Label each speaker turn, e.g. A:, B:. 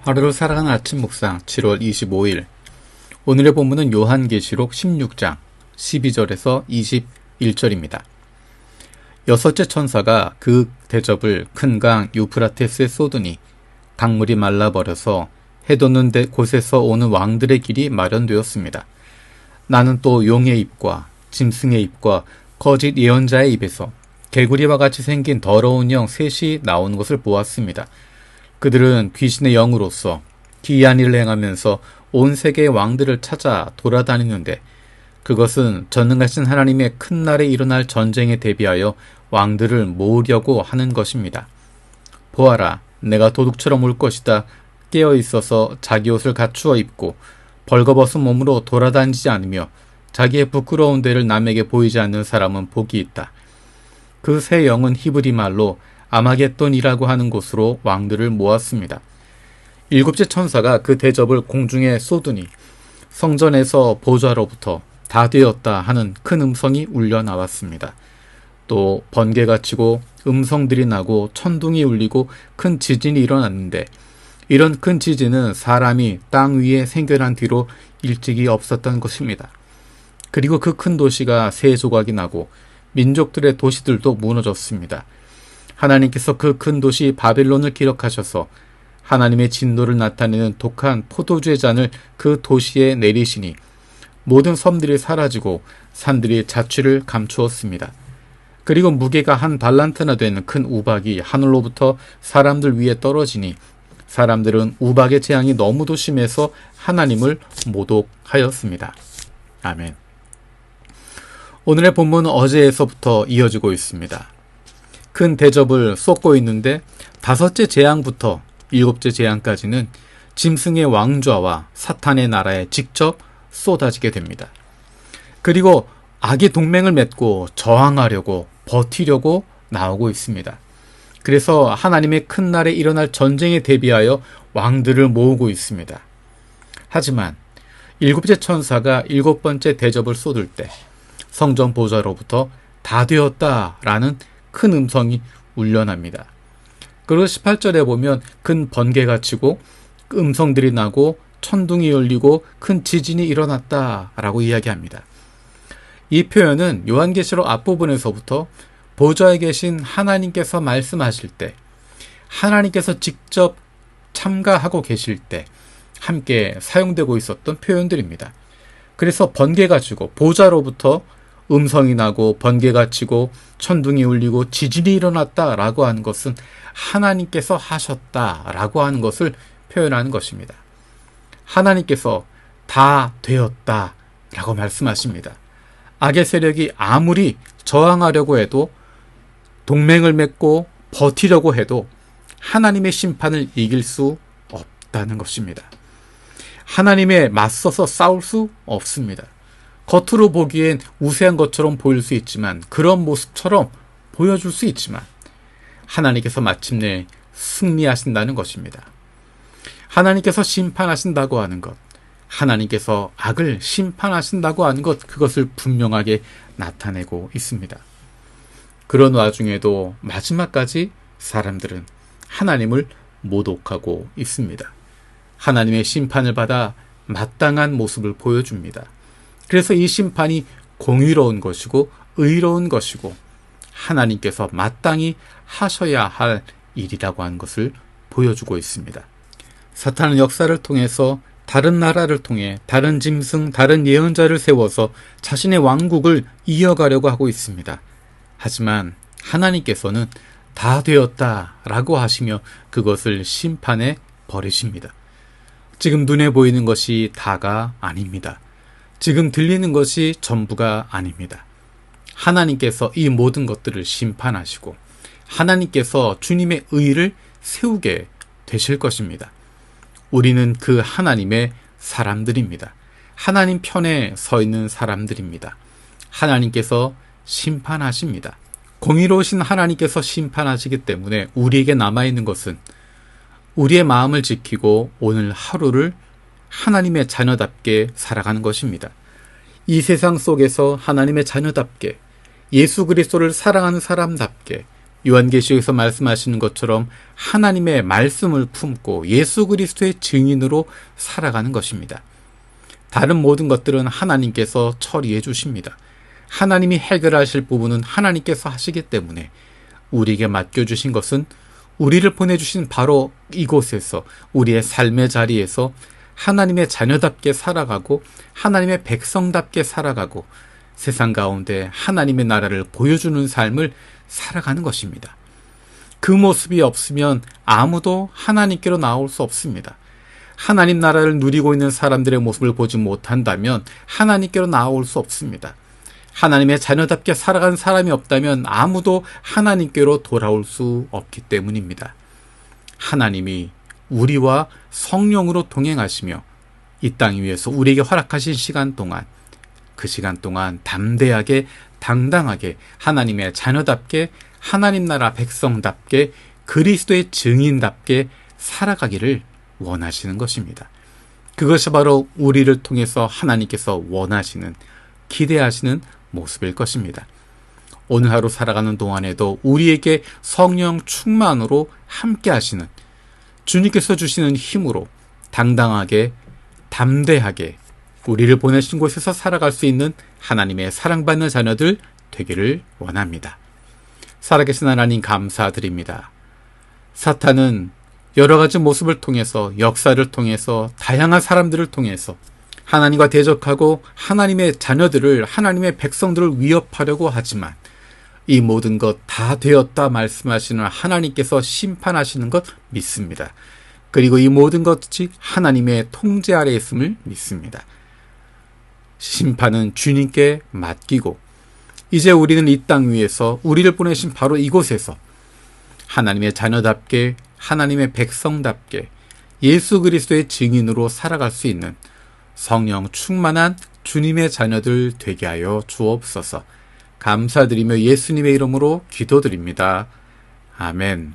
A: 하루를 살아가는 아침 묵상 7월 25일. 오늘의 본문은 요한계시록 16장 12절에서 21절입니다. 여섯째 천사가 그 대접을 큰 강 유프라테스에 쏟으니 강물이 말라버려서 해 돋는 곳에서 오는 왕들의 길이 마련되었습니다. 나는 또 용의 입과 짐승의 입과 거짓 예언자의 입에서 개구리와 같이 생긴 더러운 영 셋이 나오는 것을 보았습니다. 그들은 귀신의 영으로서 기이한 일을 행하면서 온 세계의 왕들을 찾아 돌아다니는데, 그것은 전능하신 하나님의 큰 날에 일어날 전쟁에 대비하여 왕들을 모으려고 하는 것입니다. 보아라, 내가 도둑처럼 올 것이다. 깨어있어서 자기 옷을 갖추어 입고 벌거벗은 몸으로 돌아다니지 않으며 자기의 부끄러운 데를 남에게 보이지 않는 사람은 복이 있다. 그 새 영은 히브리 말로 아마겟돈이라고 하는 곳으로 왕들을 모았습니다. 일곱째 천사가 그 대접을 공중에 쏟으니 성전에서 보좌로부터 다 되었다 하는 큰 음성이 울려 나왔습니다. 또 번개가 치고 음성들이 나고 천둥이 울리고 큰 지진이 일어났는데, 이런 큰 지진은 사람이 땅 위에 생겨난 뒤로 일찍이 없었던 것입니다. 그리고 그 큰 도시가 세 조각이 나고 민족들의 도시들도 무너졌습니다. 하나님께서 그 큰 도시 바벨론을 기록하셔서 하나님의 진노를 나타내는 독한 포도주의 잔을 그 도시에 내리시니 모든 섬들이 사라지고 산들이 자취를 감추었습니다. 그리고 무게가 한 달란트나 되는 큰 우박이 하늘로부터 사람들 위에 떨어지니 사람들은 우박의 재앙이 너무도 심해서 하나님을 모독하였습니다. 아멘. 오늘의 본문은 어제에서부터 이어지고 있습니다. 큰 대접을 쏟고 있는데 다섯째 재앙부터 일곱째 재앙까지는 짐승의 왕좌와 사탄의 나라에 직접 쏟아지게 됩니다. 그리고 악의 동맹을 맺고 저항하려고 버티려고 나오고 있습니다. 그래서 하나님의 큰 날에 일어날 전쟁에 대비하여 왕들을 모으고 있습니다. 하지만 일곱째 천사가 일곱 번째 대접을 쏟을 때 성전 보좌로부터 다 되었다라는 큰 음성이 울려납니다. 그리고 18절에 보면 큰 번개가 치고 음성들이 나고 천둥이 열리고 큰 지진이 일어났다라고 이야기합니다. 이 표현은 요한계시록 앞부분에서부터 보좌에 계신 하나님께서 말씀하실 때, 하나님께서 직접 참가하고 계실 때 함께 사용되고 있었던 표현들입니다. 그래서 번개가 치고 보좌로부터 음성이 나고 번개가 치고 천둥이 울리고 지진이 일어났다라고 하는 것은 하나님께서 하셨다라고 하는 것을 표현하는 것입니다. 하나님께서 다 되었다라고 말씀하십니다. 악의 세력이 아무리 저항하려고 해도, 동맹을 맺고 버티려고 해도 하나님의 심판을 이길 수 없다는 것입니다. 하나님에 맞서서 싸울 수 없습니다. 겉으로 보기엔 우세한 것처럼 보일 수 있지만, 그런 모습처럼 보여줄 수 있지만 하나님께서 마침내 승리하신다는 것입니다. 하나님께서 심판하신다고 하는 것, 하나님께서 악을 심판하신다고 하는 것, 그것을 분명하게 나타내고 있습니다. 그런 와중에도 마지막까지 사람들은 하나님을 모독하고 있습니다. 하나님의 심판을 받아 마땅한 모습을 보여줍니다. 그래서 이 심판이 공의로운 것이고 의로운 것이고 하나님께서 마땅히 하셔야 할 일이라고 하는 것을 보여주고 있습니다. 사탄은 역사를 통해서 다른 나라를 통해 다른 짐승, 다른 예언자를 세워서 자신의 왕국을 이어가려고 하고 있습니다. 하지만 하나님께서는 다 되었다라고 하시며 그것을 심판해 버리십니다. 지금 눈에 보이는 것이 다가 아닙니다. 지금 들리는 것이 전부가 아닙니다. 하나님께서 이 모든 것들을 심판하시고 하나님께서 주님의 의를 세우게 되실 것입니다. 우리는 그 하나님의 사람들입니다. 하나님 편에 서 있는 사람들입니다. 하나님께서 심판하십니다. 공의로우신 하나님께서 심판하시기 때문에 우리에게 남아있는 것은 우리의 마음을 지키고 오늘 하루를 하나님의 자녀답게 살아가는 것입니다. 이 세상 속에서 하나님의 자녀답게, 예수 그리스도를 사랑하는 사람답게 요한계시록에서 말씀하시는 것처럼 하나님의 말씀을 품고 예수 그리스도의 증인으로 살아가는 것입니다. 다른 모든 것들은 하나님께서 처리해 주십니다. 하나님이 해결하실 부분은 하나님께서 하시기 때문에 우리에게 맡겨주신 것은 우리를 보내주신 바로 이곳에서, 우리의 삶의 자리에서 하나님의 자녀답게 살아가고 하나님의 백성답게 살아가고 세상 가운데 하나님의 나라를 보여주는 삶을 살아가는 것입니다. 그 모습이 없으면 아무도 하나님께로 나올 수 없습니다. 하나님 나라를 누리고 있는 사람들의 모습을 보지 못한다면 하나님께로 나올 수 없습니다. 하나님의 자녀답게 살아가는 사람이 없다면 아무도 하나님께로 돌아올 수 없기 때문입니다. 하나님이 우리와 성령으로 동행하시며 이 땅 위에서 우리에게 허락하신 시간 동안, 그 시간 동안 담대하게 당당하게 하나님의 자녀답게 하나님 나라 백성답게 그리스도의 증인답게 살아가기를 원하시는 것입니다. 그것이 바로 우리를 통해서 하나님께서 원하시는, 기대하시는 모습일 것입니다. 오늘 하루 살아가는 동안에도 우리에게 성령 충만으로 함께 하시는 주님께서 주시는 힘으로 당당하게 담대하게 우리를 보내신 곳에서 살아갈 수 있는 하나님의 사랑받는 자녀들 되기를 원합니다. 살아계신 하나님 감사드립니다. 사탄은 여러 가지 모습을 통해서, 역사를 통해서, 다양한 사람들을 통해서 하나님과 대적하고 하나님의 자녀들을, 하나님의 백성들을 위협하려고 하지만 이 모든 것 다 되었다 말씀하시는 하나님께서 심판하시는 것 믿습니다. 그리고 이 모든 것이 하나님의 통제 아래에 있음을 믿습니다. 심판은 주님께 맡기고 이제 우리는 이 땅 위에서 우리를 보내신 바로 이곳에서 하나님의 자녀답게, 하나님의 백성답게 예수 그리스도의 증인으로 살아갈 수 있는 성령 충만한 주님의 자녀들 되게 하여 주옵소서. 감사드리며 예수님의 이름으로 기도드립니다. 아멘.